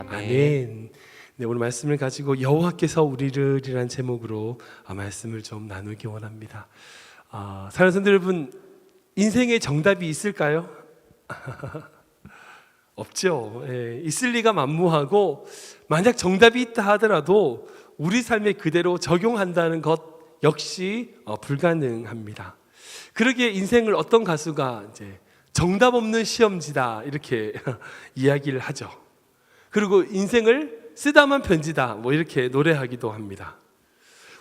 아멘. 네, 오늘 말씀을 가지고 여호와께서 우리를이란 제목으로 말씀을 좀 나누기 원합니다. 사랑하는 성도 여러분, 인생에 정답이 있을까요? 없죠. 있을 리가 만무하고, 만약 정답이 있다 하더라도 우리 삶에 그대로 적용한다는 것 역시 불가능합니다. 그러기에 인생을 어떤 가수가 이제 정답 없는 시험지다 이렇게 이야기를 하죠. 그리고 인생을 쓰다만 편지다 뭐 이렇게 노래하기도 합니다.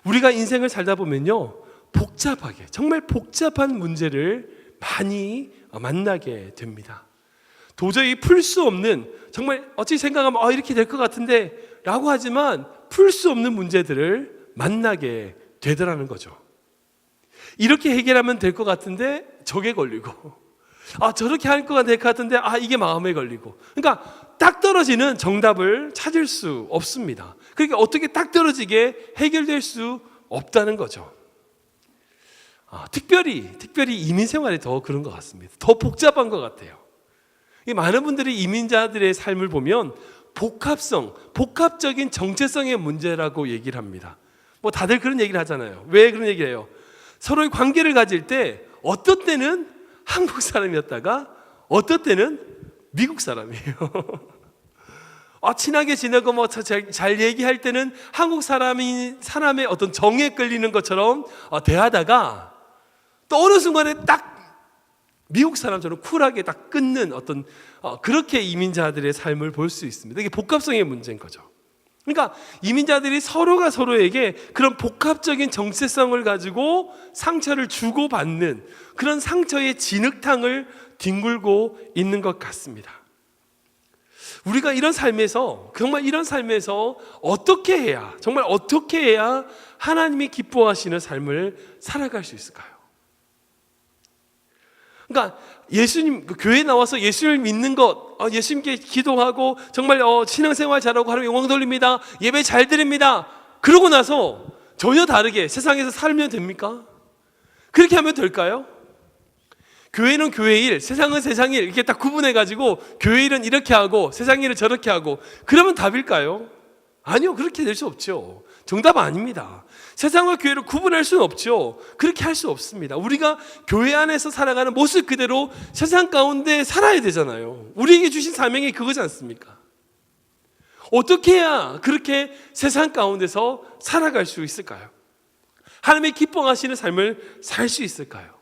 우리가 인생을 살다 보면요, 복잡하게, 정말 복잡한 문제를 많이 만나게 됩니다. 도저히 풀 수 없는, 정말 어찌 생각하면 이렇게 될 것 같은데 라고 하지만 풀 수 없는 문제들을 만나게 되더라는 거죠. 이렇게 해결하면 될 것 같은데 저게 걸리고, 저렇게 할 것 같은데 이게 마음에 걸리고, 그러니까 딱 떨어지는 정답을 찾을 수 없습니다. 그러니까 어떻게 딱 떨어지게 해결될 수 없다는 거죠. 특별히 이민 생활이 더 그런 것 같습니다. 더 복잡한 것 같아요. 많은 분들이 이민자들의 삶을 보면 복합적인 정체성의 문제라고 얘기를 합니다. 뭐 다들 그런 얘기를 하잖아요. 왜 그런 얘기를 해요? 서로의 관계를 가질 때 어떤 때는 한국 사람이었다가 어떤 때는 미국 사람이에요. 친하게 지내고 잘 얘기할 때는 한국 사람의 어떤 정에 끌리는 것처럼 대하다가 또 어느 순간에 딱 미국 사람처럼 쿨하게 딱 끊는 어떤 그렇게 이민자들의 삶을 볼 수 있습니다. 이게 복합성의 문제인 거죠. 그러니까 이민자들이 서로가 서로에게 그런 복합적인 정체성을 가지고 상처를 주고받는 그런 상처의 진흙탕을 뒹굴고 있는 것 같습니다. 우리가 정말 이런 삶에서 어떻게 해야 하나님이 기뻐하시는 삶을 살아갈 수 있을까요? 그러니까 교회에 나와서 예수를 믿는 것, 예수님께 기도하고 정말 신앙생활 잘하고 하나님 영광 돌립니다, 예배 잘 드립니다, 그러고 나서 전혀 다르게 세상에서 살면 됩니까? 그렇게 하면 될까요? 교회는 교회 일, 세상은 세상 일, 이렇게 딱 구분해가지고 교회 일은 이렇게 하고 세상 일은 저렇게 하고 그러면 답일까요? 아니요, 그렇게 될 수 없죠. 정답 아닙니다. 세상과 교회를 구분할 수는 없죠. 그렇게 할 수 없습니다. 우리가 교회 안에서 살아가는 모습 그대로 세상 가운데 살아야 되잖아요. 우리에게 주신 사명이 그거지 않습니까? 어떻게 해야 그렇게 세상 가운데서 살아갈 수 있을까요? 하나님의 기뻐하시는 삶을 살 수 있을까요?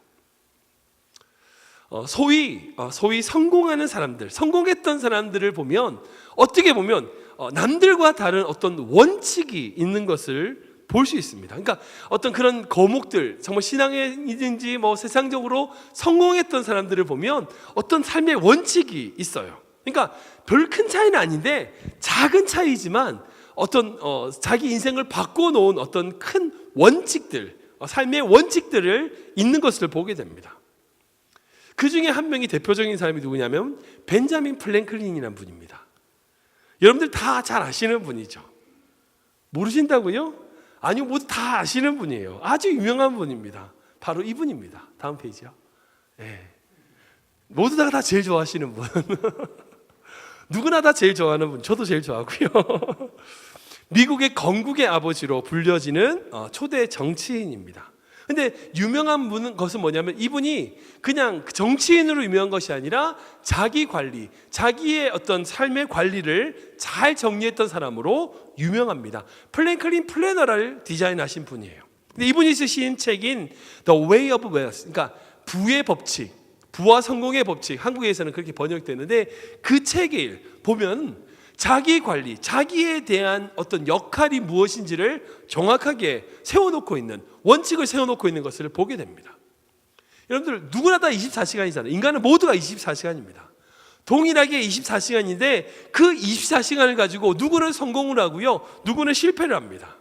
소위 성공하는 사람들, 성공했던 사람들을 보면 어떻게 보면 남들과 다른 어떤 원칙이 있는 것을 볼 수 있습니다. 그러니까 어떤 그런 거목들, 정말 신앙이든지 세상적으로 성공했던 사람들을 보면 어떤 삶의 원칙이 있어요. 그러니까 별 큰 차이는 아닌데 작은 차이지만 어떤 자기 인생을 바꿔놓은 어떤 큰 원칙들, 삶의 원칙들을 있는 것을 보게 됩니다. 그 중에 한 명이 대표적인 사람이 누구냐면 벤자민 프랭클린이라는 분입니다. 여러분들 다 잘 아시는 분이죠. 모르신다고요? 아니요, 모두 다 아시는 분이에요. 아주 유명한 분입니다. 바로 이분입니다. 다음 페이지요. 모두 다 제일 좋아하시는 분. 누구나 다 제일 좋아하는 분. 저도 제일 좋아하고요. 미국의 건국의 아버지로 불려지는 초대 정치인입니다. 근데 유명한 것은 뭐냐면 이분이 그냥 정치인으로 유명한 것이 아니라 자기 관리, 자기의 어떤 삶의 관리를 잘 정리했던 사람으로 유명합니다. 플랭클린 플래너를 디자인하신 분이에요. 근데 이분이 쓰신 책인 The Way of Wealth, 그러니까 부의 법칙, 부와 성공의 법칙, 한국에서는 그렇게 번역되는데 그 책을 보면 자기 관리, 자기에 대한 어떤 역할이 무엇인지를 정확하게 세워놓고 있는, 원칙을 세워놓고 있는 것을 보게 됩니다. 여러분들 누구나 다 24시간이잖아요. 인간은 모두가 24시간입니다. 동일하게 24시간인데 그 24시간을 가지고 누구는 성공을 하고요, 누구는 실패를 합니다.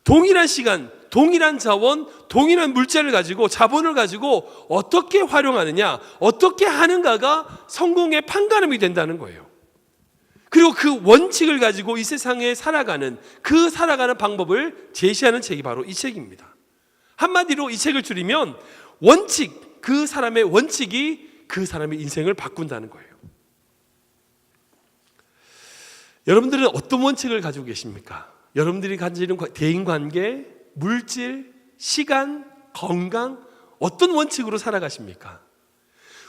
동일한 시간, 동일한 자원, 동일한 물자를 가지고, 자본을 가지고 어떻게 활용하느냐, 어떻게 하는가가 성공의 판가름이 된다는 거예요. 그리고 그 원칙을 가지고 이 세상에 살아가는 방법을 제시하는 책이 바로 이 책입니다. 한마디로 이 책을 줄이면 그 사람의 원칙이 그 사람의 인생을 바꾼다는 거예요. 여러분들은 어떤 원칙을 가지고 계십니까? 여러분들이 가지는 대인관계, 물질, 시간, 건강, 어떤 원칙으로 살아가십니까?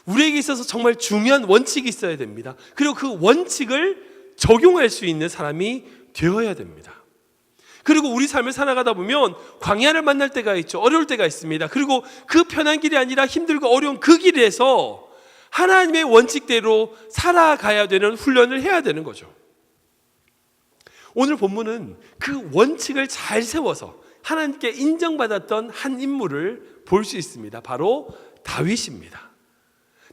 우리에게 있어서 정말 중요한 원칙이 있어야 됩니다. 그리고 그 원칙을 적용할 수 있는 사람이 되어야 됩니다. 그리고 우리 삶을 살아가다 보면 광야를 만날 때가 있죠. 어려울 때가 있습니다. 그리고 그 편한 길이 아니라 힘들고 어려운 그 길에서 하나님의 원칙대로 살아가야 되는 훈련을 해야 되는 거죠. 오늘 본문은 그 원칙을 잘 세워서 하나님께 인정받았던 한 인물을 볼 수 있습니다. 바로 다윗입니다.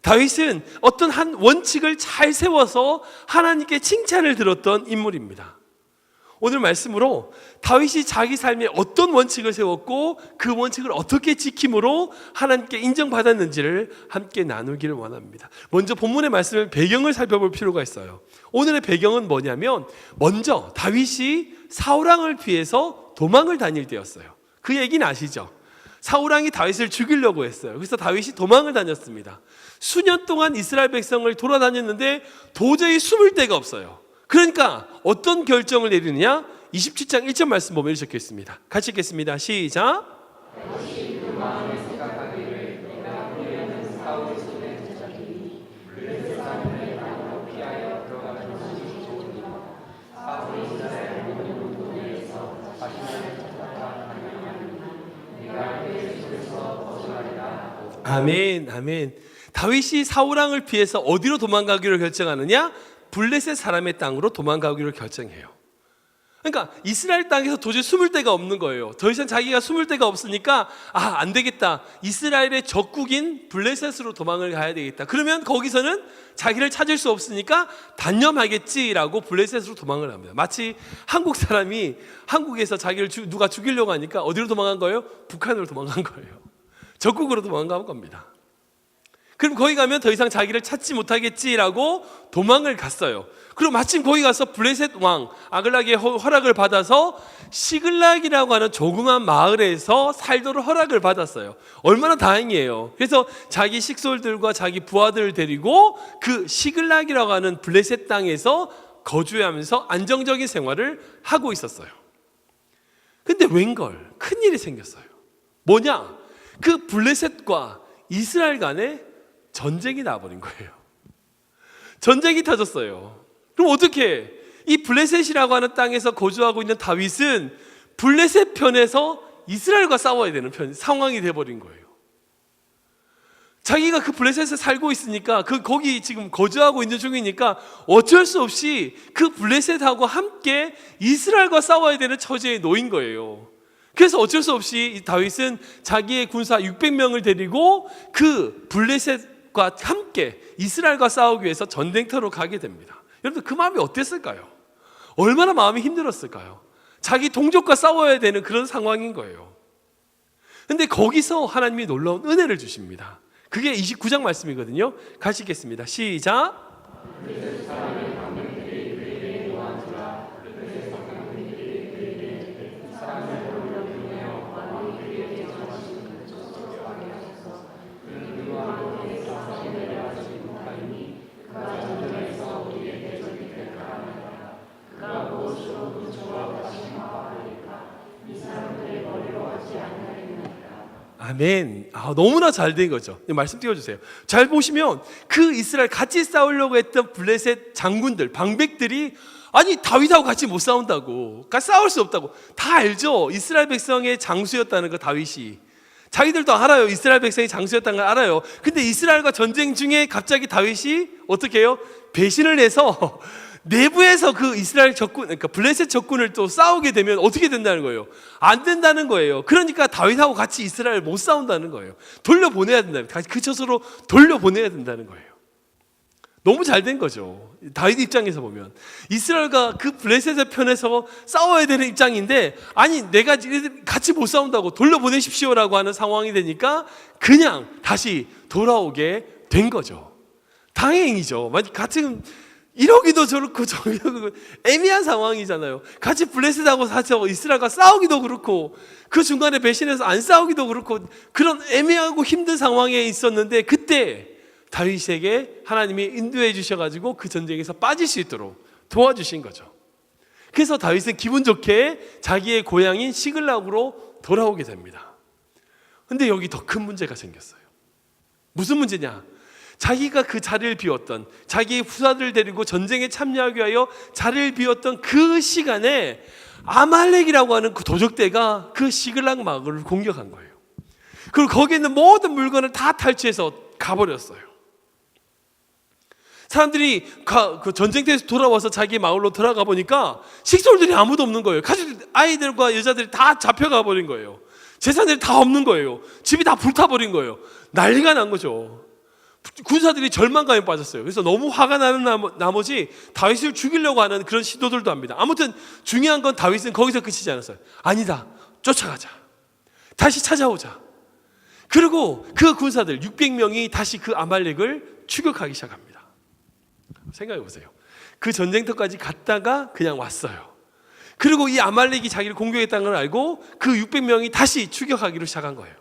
다윗은 어떤 한 원칙을 잘 세워서 하나님께 칭찬을 들었던 인물입니다. 오늘 말씀으로 다윗이 자기 삶에 어떤 원칙을 세웠고 그 원칙을 어떻게 지킴으로 하나님께 인정받았는지를 함께 나누기를 원합니다. 먼저 본문의 말씀을 배경을 살펴볼 필요가 있어요. 오늘의 배경은 뭐냐면 먼저 다윗이 사울왕을 피해서 도망을 다닐 때였어요. 그 얘기는 아시죠? 사울왕이 다윗을 죽이려고 했어요. 그래서 다윗이 도망을 다녔습니다. 수년 동안 이스라엘 백성을 돌아다녔는데 도저히 숨을 데가 없어요. 그러니까 어떤 결정을 내리느냐? 27장 1절 말씀 보면 이렇게 있습니다. 같이 읽겠습니다. 시작. 아멘, 아멘. 다윗이 사울왕을 피해서 어디로 도망가기로 결정하느냐? 블레셋 사람의 땅으로 도망가기로 결정해요. 그러니까 이스라엘 땅에서 도저히 숨을 데가 없는 거예요. 더 이상 자기가 숨을 데가 없으니까 안 되겠다. 이스라엘의 적국인 블레셋으로 도망을 가야 되겠다. 그러면 거기서는 자기를 찾을 수 없으니까 단념하겠지라고 블레셋으로 도망을 합니다. 마치 한국 사람이 한국에서 자기를 누가 죽이려고 하니까 어디로 도망간 거예요? 북한으로 도망간 거예요. 적국으로 도망간 겁니다. 그럼 거기 가면 더 이상 자기를 찾지 못하겠지라고 도망을 갔어요. 그리고 마침 거기 가서 블레셋 왕 아글락의 허락을 받아서 시글락이라고 하는 조그만 마을에서 살도록 허락을 받았어요. 얼마나 다행이에요. 그래서 자기 식솔들과 자기 부하들을 데리고 그 시글락이라고 하는 블레셋 땅에서 거주하면서 안정적인 생활을 하고 있었어요. 근데 웬걸 큰일이 생겼어요. 뭐냐? 그 블레셋과 이스라엘 간에 전쟁이 나버린 거예요. 전쟁이 터졌어요. 그럼 어떻게? 이 블레셋이라고 하는 땅에서 거주하고 있는 다윗은 블레셋 편에서 이스라엘과 싸워야 되는 상황이 돼버린 거예요. 자기가 그 블레셋에 살고 있으니까 거기 지금 거주하고 있는 중이니까 어쩔 수 없이 그 블레셋하고 함께 이스라엘과 싸워야 되는 처지에 놓인 거예요. 그래서 어쩔 수 없이 다윗은 자기의 군사 600명을 데리고 그 블레셋과 함께 이스라엘과 싸우기 위해서 전쟁터로 가게 됩니다. 여러분들 그 마음이 어땠을까요? 얼마나 마음이 힘들었을까요? 자기 동족과 싸워야 되는 그런 상황인 거예요. 근데 거기서 하나님이 놀라운 은혜를 주십니다. 그게 29장 말씀이거든요. 같이 읽겠습니다. 시작. 아멘. 너무나 잘 된 거죠. 말씀 띄워주세요. 잘 보시면 그 이스라엘 같이 싸우려고 했던 블레셋 장군들, 방백들이 아니 다윗하고 같이 못 싸운다고, 같이 싸울 수 없다고 다 알죠. 이스라엘 백성의 장수였다는 거 다윗이. 자기들도 알아요. 이스라엘 백성이 장수였다는 걸 알아요. 근데 이스라엘과 전쟁 중에 갑자기 다윗이 어떻게 해요? 배신을 해서 내부에서 그 이스라엘 적군, 그러니까 블레셋 적군을 또 싸우게 되면 어떻게 된다는 거예요? 안 된다는 거예요. 그러니까 다윗하고 같이 이스라엘 못 싸운다는 거예요. 돌려보내야 된다는 거예요. 그 처소로 돌려보내야 된다는 거예요. 너무 잘 된 거죠. 다윗 입장에서 보면 이스라엘과 그 블레셋의 편에서 싸워야 되는 입장인데 아니 내가 같이 못 싸운다고 돌려보내십시오라고 하는 상황이 되니까 그냥 다시 돌아오게 된 거죠. 다행이죠. 같은 이러기도 저렇고 저러기도 애매한 상황이잖아요. 같이 블레셋하고 사서 이스라엘과 싸우기도 그렇고 그 중간에 배신해서 안 싸우기도 그렇고 그런 애매하고 힘든 상황에 있었는데 그때 다윗에게 하나님이 인도해 주셔가지고 그 전쟁에서 빠질 수 있도록 도와주신 거죠. 그래서 다윗은 기분 좋게 자기의 고향인 시글락으로 돌아오게 됩니다. 근데 여기 더 큰 문제가 생겼어요. 무슨 문제냐? 자기가 그 자리를 비웠던, 자기의 후사들을 데리고 전쟁에 참여하기 위하여 자리를 비웠던 그 시간에 아말렉이라고 하는 그 도적대가 그 시글락 마을을 공격한 거예요. 그리고 거기에 있는 모든 물건을 다 탈취해서 가버렸어요. 사람들이 그 전쟁터에서 돌아와서 자기 마을로 들어가 보니까 식솔들이 아무도 없는 거예요. 가족들, 아이들과 여자들이 다 잡혀가 버린 거예요. 재산들이 다 없는 거예요. 집이 다 불타버린 거예요. 난리가 난 거죠. 군사들이 절망감에 빠졌어요. 그래서 너무 화가 나는 나머지 다윗을 죽이려고 하는 그런 시도들도 합니다. 아무튼 중요한 건 다윗은 거기서 그치지 않았어요. 아니다, 쫓아가자, 다시 찾아오자. 그리고 그 군사들 600명이 다시 그 아말렉을 추격하기 시작합니다. 생각해 보세요. 그 전쟁터까지 갔다가 그냥 왔어요. 그리고 이 아말렉이 자기를 공격했다는 걸 알고 그 600명이 다시 추격하기로 시작한 거예요.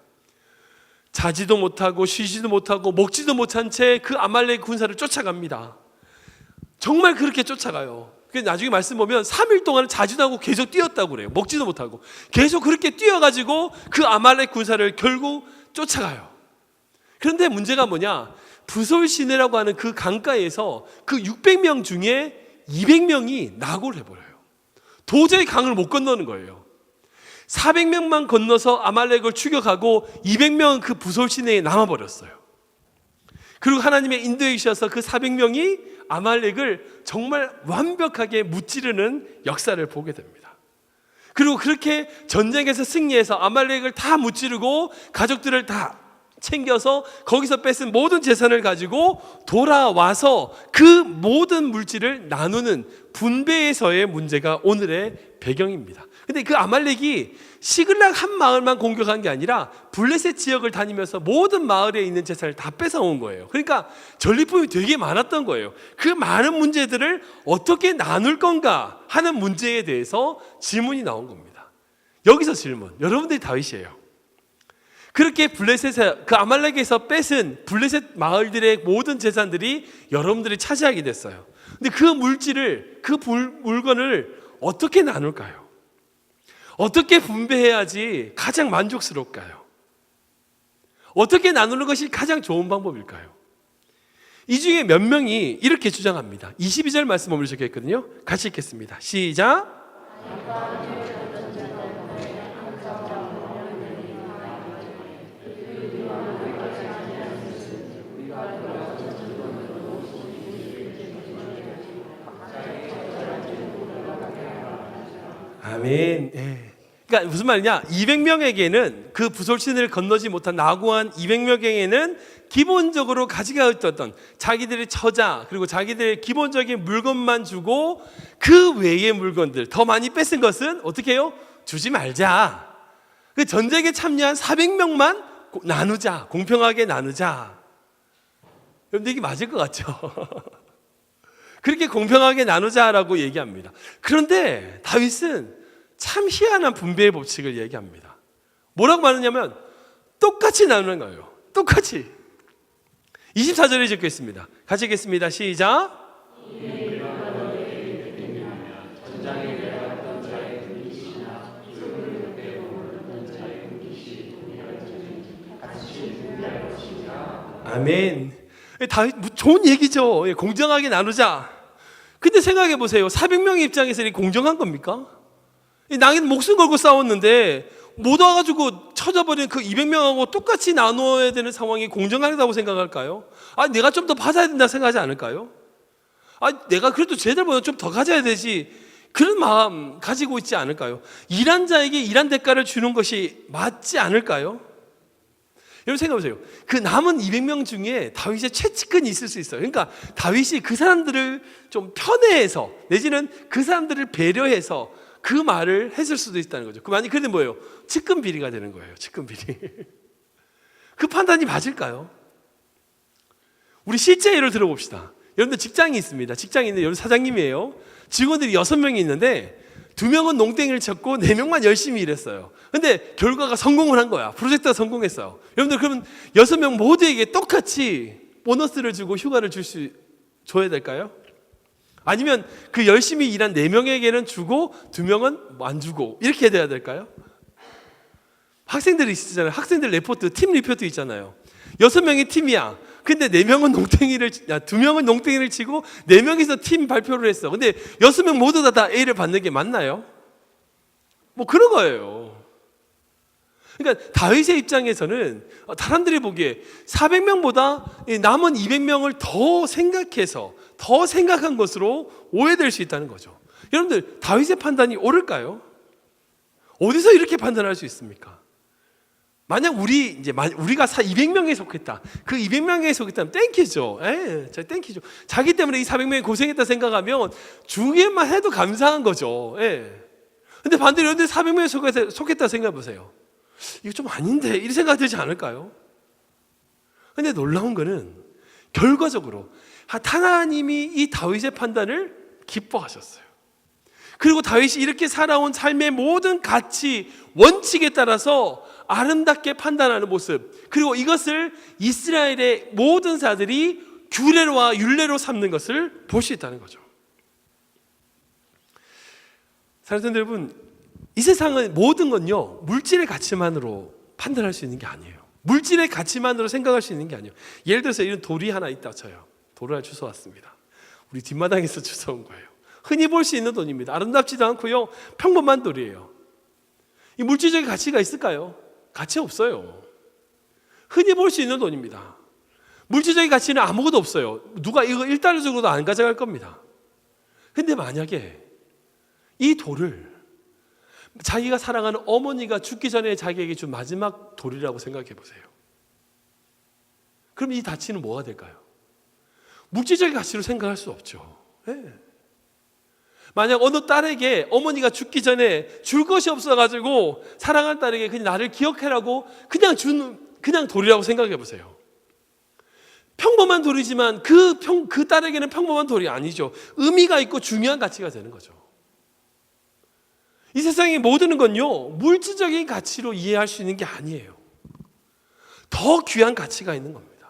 자지도 못하고 쉬지도 못하고 먹지도 못한 채 그 아말렉 군사를 쫓아갑니다. 정말 그렇게 쫓아가요. 나중에 말씀 보면 3일 동안 자지도 않고 계속 뛰었다고 그래요. 먹지도 못하고 계속 그렇게 뛰어가지고 그 아말렉 군사를 결국 쫓아가요. 그런데 문제가 뭐냐? 부솔 시내라고 하는 그 강가에서 그 600명 중에 200명이 낙오를 해버려요. 도저히 강을 못 건너는 거예요. 400명만 건너서 아말렉을 추격하고 200명은 그 부솔 시내에 남아버렸어요. 그리고 하나님의 인도에 주셔서 그 400명이 아말렉을 정말 완벽하게 무찌르는 역사를 보게 됩니다. 그리고 그렇게 전쟁에서 승리해서 아말렉을 다 무찌르고 가족들을 다 챙겨서 거기서 뺏은 모든 재산을 가지고 돌아와서 그 모든 물질을 나누는 분배에서의 문제가 오늘의 배경입니다. 근데 그 아말렉이 시글락 한 마을만 공격한 게 아니라 블레셋 지역을 다니면서 모든 마을에 있는 재산을 다 뺏어온 거예요. 그러니까 전리품이 되게 많았던 거예요. 그 많은 문제들을 어떻게 나눌 건가 하는 문제에 대해서 질문이 나온 겁니다. 여기서 질문, 여러분들이 다윗이에요. 그렇게 블레셋에, 그 아말렉에서 뺏은 블레셋 마을들의 모든 재산들이 여러분들이 차지하게 됐어요. 근데 그 물질을, 그 물건을 어떻게 나눌까요? 어떻게 분배해야지 가장 만족스러울까요? 어떻게 나누는 것이 가장 좋은 방법일까요? 이 중에 몇 명이 이렇게 주장합니다. 22절 말씀 오늘 적혀있거든요. 같이 읽겠습니다. 시작. 아멘. 예. 그러니까 무슨 말이냐? 200명에게는 그 부솔 시내를 건너지 못한 낙오한 200명에게는 기본적으로 가지가 있었던 자기들의 처자 그리고 자기들의 기본적인 물건만 주고 그 외의 물건들 더 많이 뺏은 것은 어떻게 해요? 주지 말자. 그 전쟁에 참여한 400명만 나누자. 공평하게 나누자. 여러분들 이게 맞을 것 같죠? 그렇게 공평하게 나누자라고 얘기합니다. 그런데 다윗은 참 희한한 분배의 법칙을 얘기합니다. 뭐라고 말하냐면 똑같이 나누는 거예요. 똑같이. 24절에 적혀 있습니다. 같이 읽겠습니다. 시작. 아멘. 다윗 좋은 얘기죠. 공정하게 나누자. 근데 생각해 보세요. 400명의 입장에서 이게 공정한 겁니까? 나는 목숨 걸고 싸웠는데 못 와가지고 쳐져버린 그 200명하고 똑같이 나눠야 되는 상황이 공정하다고 생각할까요? 내가 좀 더 받아야 된다 생각하지 않을까요? 내가 그래도 쟤들보다 좀 더 가져야 되지. 그런 마음 가지고 있지 않을까요? 일한 자에게 일한 대가를 주는 것이 맞지 않을까요? 여러분 생각해보세요. 그 남은 200명 중에 다윗의 최측근이 있을 수 있어요. 그러니까 다윗이 그 사람들을 좀 편애해서 내지는 그 사람들을 배려해서 그 말을 했을 수도 있다는 거죠. 그 말이 그런데 뭐예요? 측근 비리가 되는 거예요. 측근 비리. 그 판단이 맞을까요? 우리 실제 예를 들어봅시다. 여러분들 직장이 있습니다. 직장이 있는데 여러분 사장님이에요. 직원들이 6명이 있는데 2명은 농땡이를 쳤고 4명만 열심히 일했어요. 근데 결과가 성공을 한 거야. 프로젝트가 성공했어요. 여러분들 그러면 6명 모두에게 똑같이 보너스를 주고 휴가를 줘야 될까요? 아니면 그 열심히 일한 4명에게는 주고 2명은 안 주고 이렇게 돼야 될까요? 학생들이 있잖아요. 학생들 레포트, 팀 리포트 있잖아요. 6명이 팀이야. 근데 2명은 농땡이를 치고 4명이서 팀 발표를 했어. 근데 6명 모두 다 A를 받는 게 맞나요? 뭐 그런 거예요. 그러니까 다윗의 입장에서는 사람들이 보기에 400명보다 남은 200명을 더 생각해서 더 생각한 것으로 오해될 수 있다는 거죠. 여러분들, 다윗의 판단이 옳을까요? 어디서 이렇게 판단할 수 있습니까? 만약 우리가 200명에 속했다. 그 200명에 속했다면 땡키죠. 땡키죠. 자기 때문에 이 400명이 고생했다 생각하면 중에만 해도 감사한 거죠. 근데 반대로 여러분들 400명에 속했다 생각해 보세요. 이거 좀 아닌데 이런 생각 들지 않을까요? 근데 놀라운 거는 결과적으로 하나님이 이 다윗의 판단을 기뻐하셨어요. 그리고 다윗이 이렇게 살아온 삶의 모든 가치, 원칙에 따라서 아름답게 판단하는 모습, 그리고 이것을 이스라엘의 모든 자들이 규례와 율례로 삼는 것을 볼 수 있다는 거죠. 사랑하는 여러분, 이 세상은 모든 건요, 물질의 가치만으로 판단할 수 있는 게 아니에요. 물질의 가치만으로 생각할 수 있는 게 아니에요. 예를 들어서 이런 돌이 하나 있다 쳐요. 돌을 하나 주워왔습니다. 우리 뒷마당에서 주워온 거예요. 흔히 볼 수 있는 돈입니다. 아름답지도 않고요, 평범한 돌이에요. 이 물질적인 가치가 있을까요? 가치 없어요. 흔히 볼 수 있는 돈입니다. 물질적인 가치는 아무것도 없어요. 누가 이거 1달러 주고도 안 가져갈 겁니다. 근데 만약에 이 돌을 자기가 사랑하는 어머니가 죽기 전에 자기에게 준 마지막 돌이라고 생각해 보세요. 그럼 이 가치는 뭐가 될까요? 물질적인 가치로 생각할 수 없죠. 만약 어느 딸에게 어머니가 죽기 전에 줄 것이 없어가지고 사랑하는 딸에게 그냥 나를 기억해라고 그냥 돌이라고 생각해 보세요. 평범한 돌이지만 그 딸에게는 평범한 돌이 아니죠. 의미가 있고 중요한 가치가 되는 거죠. 이 세상의 모든 건요, 물질적인 가치로 이해할 수 있는 게 아니에요. 더 귀한 가치가 있는 겁니다.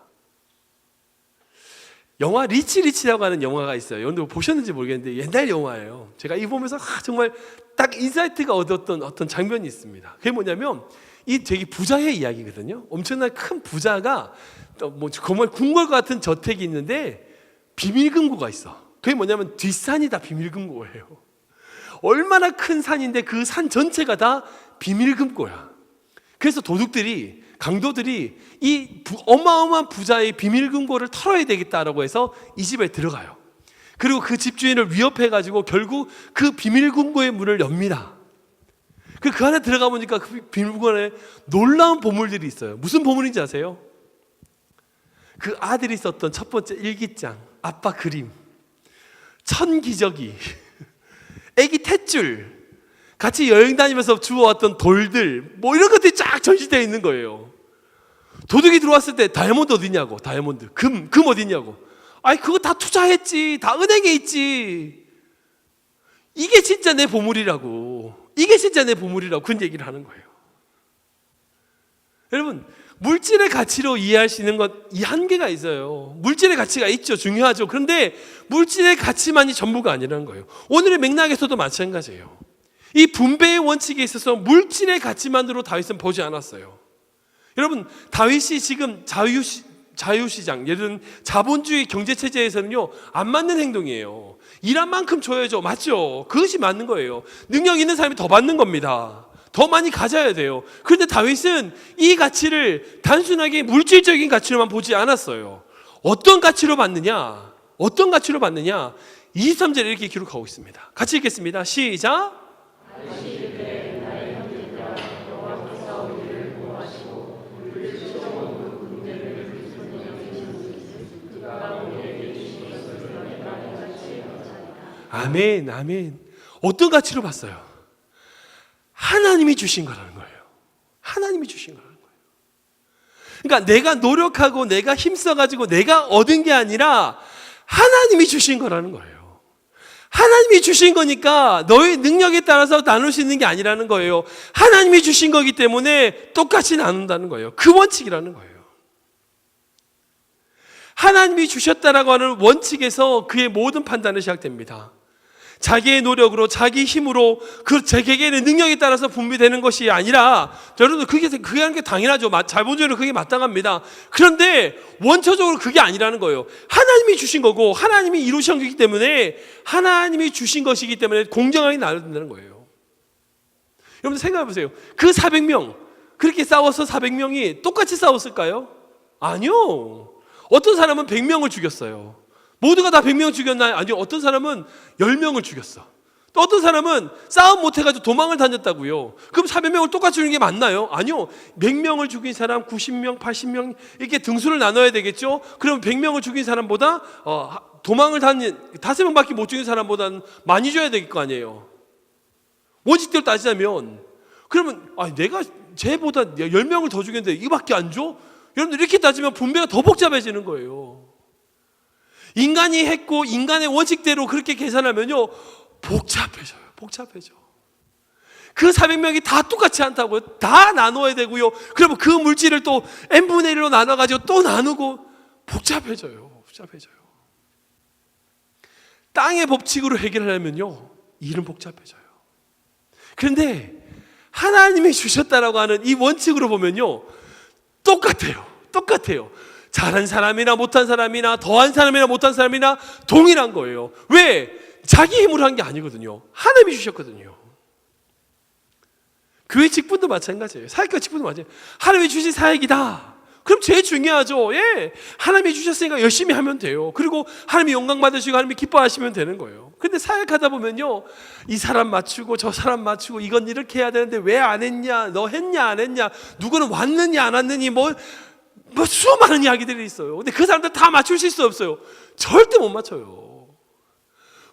영화 리치라고 하는 영화가 있어요. 여러분들 보셨는지 모르겠는데 옛날 영화예요. 제가 이 보면서 정말 딱 인사이트가 얻었던 어떤 장면이 있습니다. 그게 뭐냐면 이 되게 부자의 이야기거든요. 엄청난 큰 부자가 정말 궁궐 같은 저택이 있는데 비밀금고가 있어. 그게 뭐냐면 뒷산이 다 비밀금고예요. 얼마나 큰 산인데 그 산 전체가 다 비밀금고야. 그래서 강도들이 이 어마어마한 부자의 비밀금고를 털어야 되겠다라고 해서 이 집에 들어가요. 그리고 그 집주인을 위협해가지고 결국 그 비밀금고의 문을 엽니다. 그 안에 들어가 보니까 그 비밀금고 안에 놀라운 보물들이 있어요. 무슨 보물인지 아세요? 그 아들이 썼던 첫 번째 일기장, 아빠 그림, 천기저귀, 애기 탯줄, 같이 여행 다니면서 주워왔던 돌들, 뭐 이런 것들이 쫙 전시되어 있는 거예요. 도둑이 들어왔을 때 다이아몬드 어디냐고, 다이아몬드, 금 어디냐고. 아니 그거 다 투자했지, 다 은행에 있지. 이게 진짜 내 보물이라고, 그런 얘기를 하는 거예요. 여러분, 물질의 가치로 이해할 수 있는 것, 이 한계가 있어요. 물질의 가치가 있죠, 중요하죠. 그런데 물질의 가치만이 전부가 아니라는 거예요. 오늘의 맥락에서도 마찬가지예요. 이 분배의 원칙에 있어서 물질의 가치만으로 다윗은 보지 않았어요. 여러분, 다윗이 지금 자유시장, 예를 들면 자본주의 경제체제에서는요, 안 맞는 행동이에요. 일한 만큼 줘야죠. 맞죠? 그것이 맞는 거예요. 능력 있는 사람이 더 받는 겁니다. 더 많이 가져야 돼요. 그런데 다윗은 이 가치를 단순하게 물질적인 가치로만 보지 않았어요. 어떤 가치로 받느냐? 23절에 이렇게 기록하고 있습니다. 같이 읽겠습니다. 시작. 아멘, 아멘. 어떤 가치로 봤어요? 하나님이 주신 거라는 거예요. 하나님이 주신 거라는 거예요. 그러니까 내가 노력하고 내가 힘써가지고 내가 얻은 게 아니라 하나님이 주신 거라는 거예요. 하나님이 주신 거니까 너의 능력에 따라서 나눌 수 있는 게 아니라는 거예요. 하나님이 주신 거기 때문에 똑같이 나눈다는 거예요. 그 원칙이라는 거예요. 하나님이 주셨다라고 하는 원칙에서 그의 모든 판단이 시작됩니다. 자기의 노력으로, 자기 힘으로 그 자기에게는 능력에 따라서 분배되는 것이 아니라, 여러분 그게 하는 게 당연하죠. 자본주의는 그게 마땅합니다. 그런데 원초적으로 그게 아니라는 거예요. 하나님이 주신 거고 하나님이 이루신 것이기 때문에, 하나님이 주신 것이기 때문에 공정하게 나눠야 된다는 거예요. 여러분 생각해 보세요. 그 400명, 그렇게 싸워서 400명이 똑같이 싸웠을까요? 아니요. 어떤 사람은 100명을 죽였어요. 모두가 다 100명 죽였나요? 아니요. 어떤 사람은 10명을 죽였어. 또 어떤 사람은 싸움 못해가지고 도망을 다녔다고요. 그럼 400명을 똑같이 죽이는 게 맞나요? 아니요. 100명을 죽인 사람, 90명, 80명 이렇게 등수를 나눠야 되겠죠. 그럼 100명을 죽인 사람보다 도망을 다닌 5명밖에 못 죽인 사람보다는 많이 줘야 될 거 아니에요. 원칙대로 따지자면, 그러면 내가 쟤보다 10명을 더 죽였는데 이거밖에 안 줘? 여러분들 이렇게 따지면 분배가 더 복잡해지는 거예요. 인간이 했고 인간의 원칙대로 그렇게 계산하면요 복잡해져. 그 400명이 다 똑같지 않다고요. 다 나눠야 되고요. 그러면 그 물질을 또 n분의 1로 나눠가지고 또 나누고 복잡해져요. 땅의 법칙으로 해결하려면요 일은 복잡해져요. 그런데 하나님이 주셨다라고 하는 이 원칙으로 보면요 똑같아요. 잘한 사람이나 못한 사람이나 더한 사람이나 못한 사람이나 동일한 거예요. 왜? 자기 힘으로 한 게 아니거든요. 하나님이 주셨거든요. 교회 직분도 마찬가지예요. 사역과 직분도 마찬가지예요. 하나님이 주신 사역이다. 그럼 제일 중요하죠. 하나님이 주셨으니까 열심히 하면 돼요. 그리고 하나님이 영광 받으시고 하나님이 기뻐하시면 되는 거예요. 근데 사역하다 보면요 이 사람 맞추고 저 사람 맞추고, 이건 이렇게 해야 되는데 왜 안 했냐, 너 했냐 안 했냐, 누구는 왔느냐 안 왔느니 뭐 수많은 이야기들이 있어요. 근데 그 사람들 다 맞추실 수 없어요. 절대 못 맞춰요.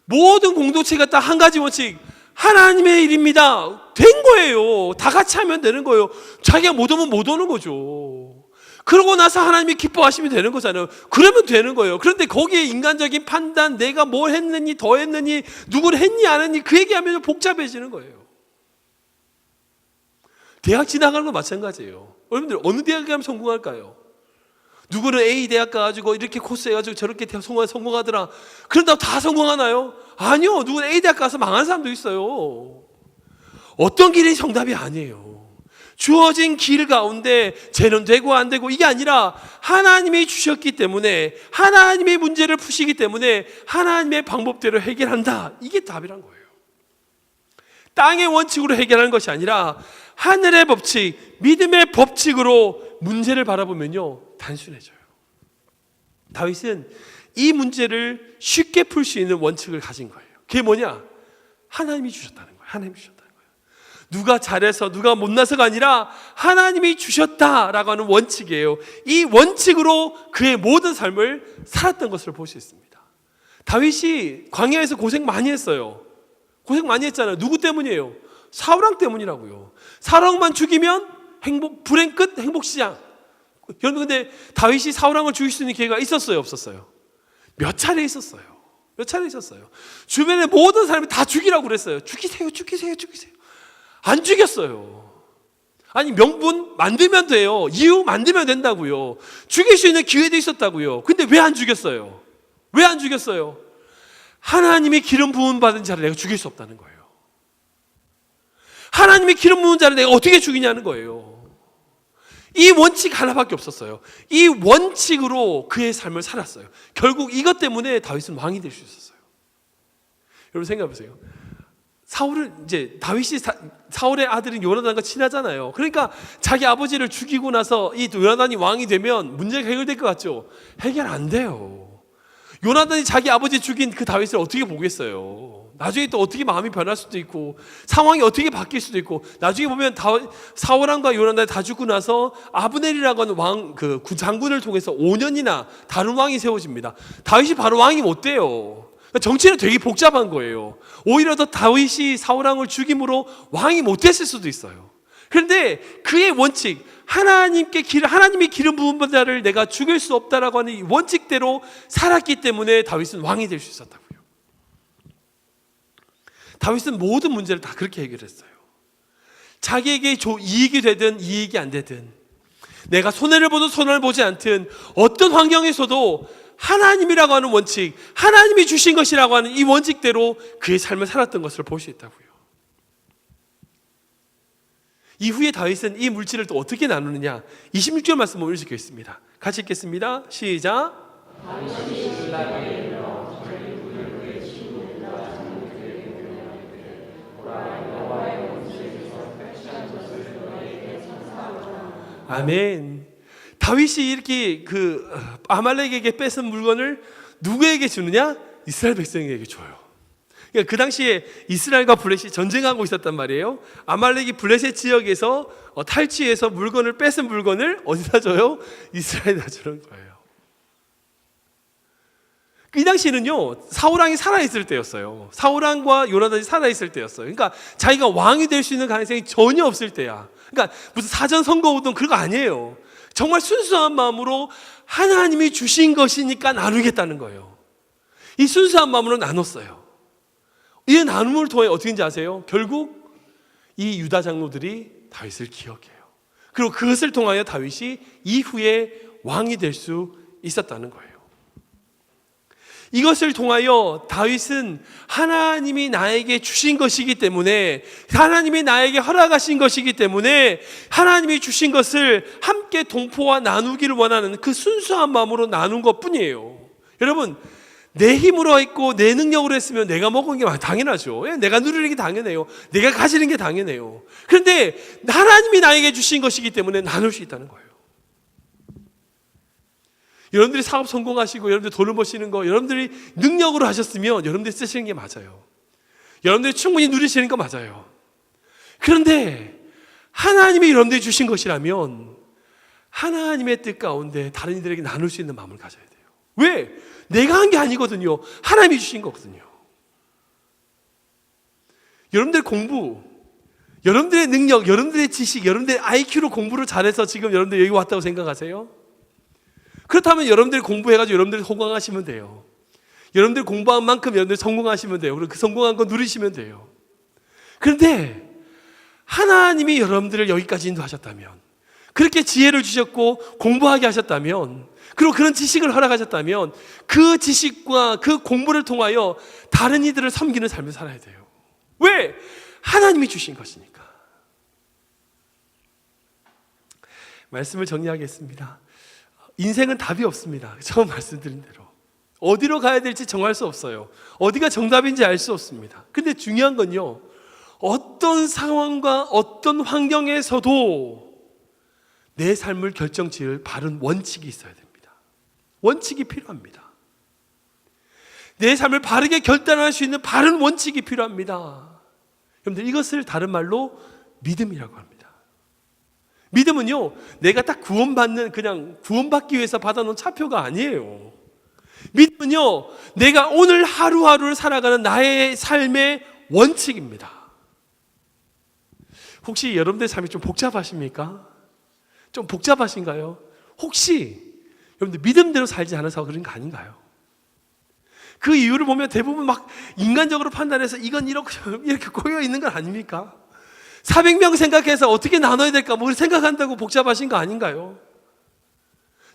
모든 공동체가 딱 한 가지 원칙, 하나님의 일입니다. 된 거예요. 다 같이 하면 되는 거예요. 자기가 못 오면 못 오는 거죠. 그러고 나서 하나님이 기뻐하시면 되는 거잖아요. 그러면 되는 거예요. 그런데 거기에 인간적인 판단, 내가 뭘 했느니 더 했느니 누구를 했니 안 했니 그 얘기하면 복잡해지는 거예요. 대학 지나가는 건 마찬가지예요. 여러분들 어느 대학에 가면 성공할까요? 누구는 A 대학 가가지고 이렇게 코스 해가지고 저렇게 성공하더라. 그런다고 다 성공하나요? 아니요. 누구는 A 대학 가서 망한 사람도 있어요. 어떤 길이 정답이 아니에요. 주어진 길 가운데 쟤는 되고 안 되고 이게 아니라, 하나님이 주셨기 때문에, 하나님의 문제를 푸시기 때문에 하나님의 방법대로 해결한다. 이게 답이란 거예요. 땅의 원칙으로 해결하는 것이 아니라 하늘의 법칙, 믿음의 법칙으로 문제를 바라보면요 단순해져요. 다윗은 이 문제를 쉽게 풀 수 있는 원칙을 가진 거예요. 그게 뭐냐? 하나님이 주셨다는 거예요. 하나님이 주셨다는 거예요. 누가 잘해서 누가 못나서가 아니라 하나님이 주셨다라고 하는 원칙이에요. 이 원칙으로 그의 모든 삶을 살았던 것을 볼 수 있습니다. 다윗이 광야에서 고생 많이 했어요. 고생 많이 했잖아요. 누구 때문이에요? 사울왕 때문이라고요. 사울왕만 죽이면 불행 끝, 행복시장. 여러분 근데 다윗이 사울왕을 죽일 수 있는 기회가 있었어요, 없었어요? 몇 차례 있었어요. 주변의 모든 사람이 다 죽이라고 그랬어요. 죽이세요. 안 죽였어요. 아니 명분 만들면 돼요. 이유 만들면 된다고요. 죽일 수 있는 기회도 있었다고요. 근데 왜 안 죽였어요? 하나님이 기름 부음 받은 자를 내가 죽일 수 없다는 거예요. 하나님이 기름 부은 자를 내가 어떻게 죽이냐는 거예요. 이 원칙 하나밖에 없었어요. 이 원칙으로 그의 삶을 살았어요. 결국 이것 때문에 다윗은 왕이 될 수 있었어요. 여러분 생각해 보세요. 다윗이 사울의 아들인 요나단과 친하잖아요. 그러니까 자기 아버지를 죽이고 나서 이 요나단이 왕이 되면 문제가 해결될 것 같죠? 해결 안 돼요. 요나단이 자기 아버지 죽인 그 다윗을 어떻게 보겠어요? 나중에 또 어떻게 마음이 변할 수도 있고 상황이 어떻게 바뀔 수도 있고, 나중에 보면 사울왕과 요나단이 다 죽고 나서 아브넬이라고 하는 장군을 통해서 5년이나 다른 왕이 세워집니다. 다윗이 바로 왕이 못 돼요. 정치는 되게 복잡한 거예요. 오히려 더 다윗이 사울왕을 죽임으로 왕이 못 됐을 수도 있어요. 그런데 그의 원칙, 하나님이 기름 부은 자를 내가 죽일 수 없다라고 하는 이 원칙대로 살았기 때문에 다윗은 왕이 될 수 있었다고요. 다윗은 모든 문제를 다 그렇게 해결했어요. 자기에게 이익이 되든 이익이 안 되든, 내가 손해를 보든 손해를 보지 않든 어떤 환경에서도 하나님이라고 하는 원칙, 하나님이 주신 것이라고 하는 이 원칙대로 그의 삶을 살았던 것을 볼 수 있다고요. 이후에 다윗은 이 물질을 또 어떻게 나누느냐, 26절 말씀 보면 적혀 있습니다. 같이 읽겠습니다. 시작. 아멘. 다윗이 이렇게 그 아말렉에게 뺏은 물건을 누구에게 주느냐? 이스라엘 백성에게 줘요. 그러니까 그 당시에 이스라엘과 블레셋이 전쟁하고 있었단 말이에요. 아말렉이 블레셋 지역에서 탈취해서 물건을 뺏은 물건을 어디다 줘요? 이스라엘에다 주는 거예요. 이 당시에는요, 사울왕이 살아있을 때였어요. 사울왕과 요나단이 살아있을 때였어요. 그러니까 자기가 왕이 될 수 있는 가능성이 전혀 없을 때야. 그러니까 무슨 사전 선거 운동 그런 거 아니에요. 정말 순수한 마음으로 하나님이 주신 것이니까 나누겠다는 거예요. 이 순수한 마음으로 나눴어요. 이 나눔을 통해 어떻게 된지 아세요? 결국 이 유다 장로들이 다윗을 기억해요. 그리고 그것을 통하여 다윗이 이후에 왕이 될 수 있었다는 거예요. 이것을 통하여 다윗은 하나님이 나에게 주신 것이기 때문에, 하나님이 나에게 허락하신 것이기 때문에 하나님이 주신 것을 함께 동포와 나누기를 원하는 그 순수한 마음으로 나눈 것뿐이에요. 여러분, 내 힘으로 했고 내 능력으로 했으면 내가 먹은 게 당연하죠. 내가 누리는 게 당연해요. 내가 가지는 게 당연해요. 그런데 하나님이 나에게 주신 것이기 때문에 나눌 수 있다는 거예요. 여러분들이 사업 성공하시고 여러분들이 돈을 버시는 거 여러분들이 능력으로 하셨으면 여러분들이 쓰시는 게 맞아요. 여러분들이 충분히 누리시는 거 맞아요. 그런데 하나님이 여러분들이 주신 것이라면 하나님의 뜻 가운데 다른 이들에게 나눌 수 있는 마음을 가져야 돼요. 왜? 내가 한 게 아니거든요. 하나님이 주신 거거든요. 여러분들 공부, 여러분들의 능력, 여러분들의 지식, 여러분들의 IQ로 공부를 잘해서 지금 여러분들 여기 왔다고 생각하세요? 그렇다면 여러분들이 공부해가지고 여러분들이 성공하시면 돼요. 여러분들이 공부한 만큼 여러분들이 성공하시면 돼요. 그리고 그 성공한 거 누리시면 돼요. 그런데 하나님이 여러분들을 여기까지 인도하셨다면, 그렇게 지혜를 주셨고 공부하게 하셨다면, 그리고 그런 지식을 허락하셨다면 그 지식과 그 공부를 통하여 다른 이들을 섬기는 삶을 살아야 돼요. 왜? 하나님이 주신 것이니까. 말씀을 정리하겠습니다. 인생은 답이 없습니다. 처음 말씀드린 대로 어디로 가야 될지 정할 수 없어요. 어디가 정답인지 알 수 없습니다. 근데 중요한 건요, 어떤 상황과 어떤 환경에서도 내 삶을 결정지을 바른 원칙이 있어야 됩니다. 원칙이 필요합니다. 내 삶을 바르게 결단할 수 있는 바른 원칙이 필요합니다. 여러분들, 이것을 다른 말로 믿음이라고 합니다. 믿음은요, 내가 딱 구원받는, 그냥 구원받기 위해서 받아놓은 차표가 아니에요. 믿음은요, 내가 오늘 하루하루를 살아가는 나의 삶의 원칙입니다. 혹시 여러분들의 삶이 좀 복잡하십니까? 좀 복잡하신가요? 혹시 여러분들 믿음대로 살지 않아서 그런 거 아닌가요? 그 이유를 보면 대부분 막 인간적으로 판단해서 이건 이렇게 꼬여 있는 건 아닙니까? 400명 생각해서 어떻게 나눠야 될까 뭐 생각한다고 복잡하신 거 아닌가요?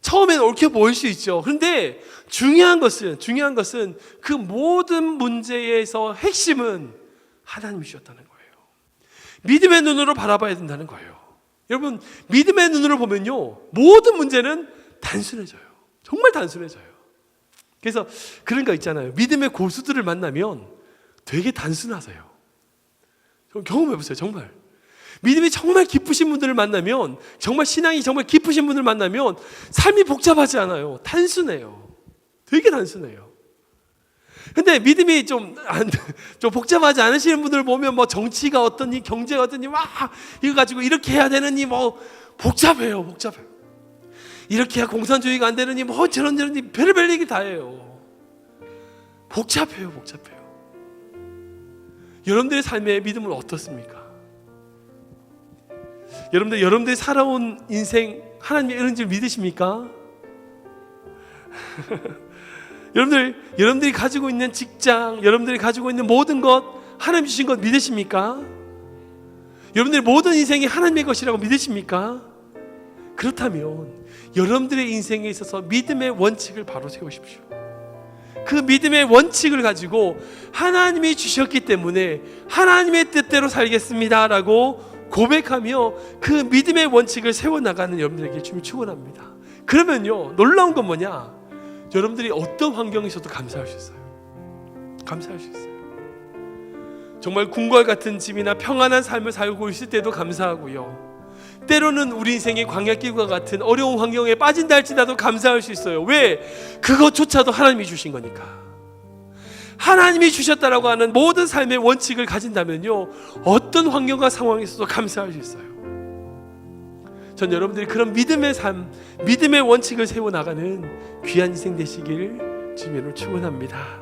처음에는 옳게 보일 수 있죠. 그런데 중요한 것은 그 모든 문제에서 핵심은 하나님이 주셨다는 거예요. 믿음의 눈으로 바라봐야 된다는 거예요. 여러분, 믿음의 눈으로 보면요, 모든 문제는 단순해져요. 정말 단순해져요. 그래서 그런 거 있잖아요. 믿음의 고수들을 만나면 되게 단순하세요. 경험해보세요. 정말 믿음이 정말 깊으신 분들을 만나면, 정말 신앙이 정말 깊으신 분들을 만나면 삶이 복잡하지 않아요. 단순해요. 되게 단순해요. 근데 믿음이 좀 복잡하지 않으시는 분들을 보면 뭐 정치가 어떠니, 경제가 어떠니, 와 이거 가지고 이렇게 해야 되느니, 뭐 복잡해요. 이렇게 해야 공산주의가 안 되느니, 뭐 저런 별의별 얘기 다 해요. 복잡해요. 여러분들의 삶의 믿음은 어떻습니까? 여러분들이 살아온 인생 하나님이 이런 줄 믿으십니까? 여러분들이 가지고 있는 직장, 여러분들이 가지고 있는 모든 것, 하나님 주신 것 믿으십니까? 여러분들의 모든 인생이 하나님의 것이라고 믿으십니까? 그렇다면 여러분들의 인생에 있어서 믿음의 원칙을 바로 세우십시오. 그 믿음의 원칙을 가지고 하나님이 주셨기 때문에 하나님의 뜻대로 살겠습니다 라고 고백하며 그 믿음의 원칙을 세워나가는 여러분들에게 주님이 축원합니다. 그러면요, 놀라운 건 뭐냐? 여러분들이 어떤 환경에서도 감사할 수 있어요. 감사할 수 있어요. 정말 궁궐 같은 집이나 평안한 삶을 살고 있을 때도 감사하고요, 때로는 우리 인생의 광야길과 같은 어려운 환경에 빠진다 할지라도 감사할 수 있어요. 왜? 그것조차도 하나님이 주신 거니까. 하나님이 주셨다라고 하는 모든 삶의 원칙을 가진다면요, 어떤 환경과 상황에서도 감사할 수 있어요. 전 여러분들이 그런 믿음의 삶, 믿음의 원칙을 세워나가는 귀한 인생 되시길 주님으로 축원합니다.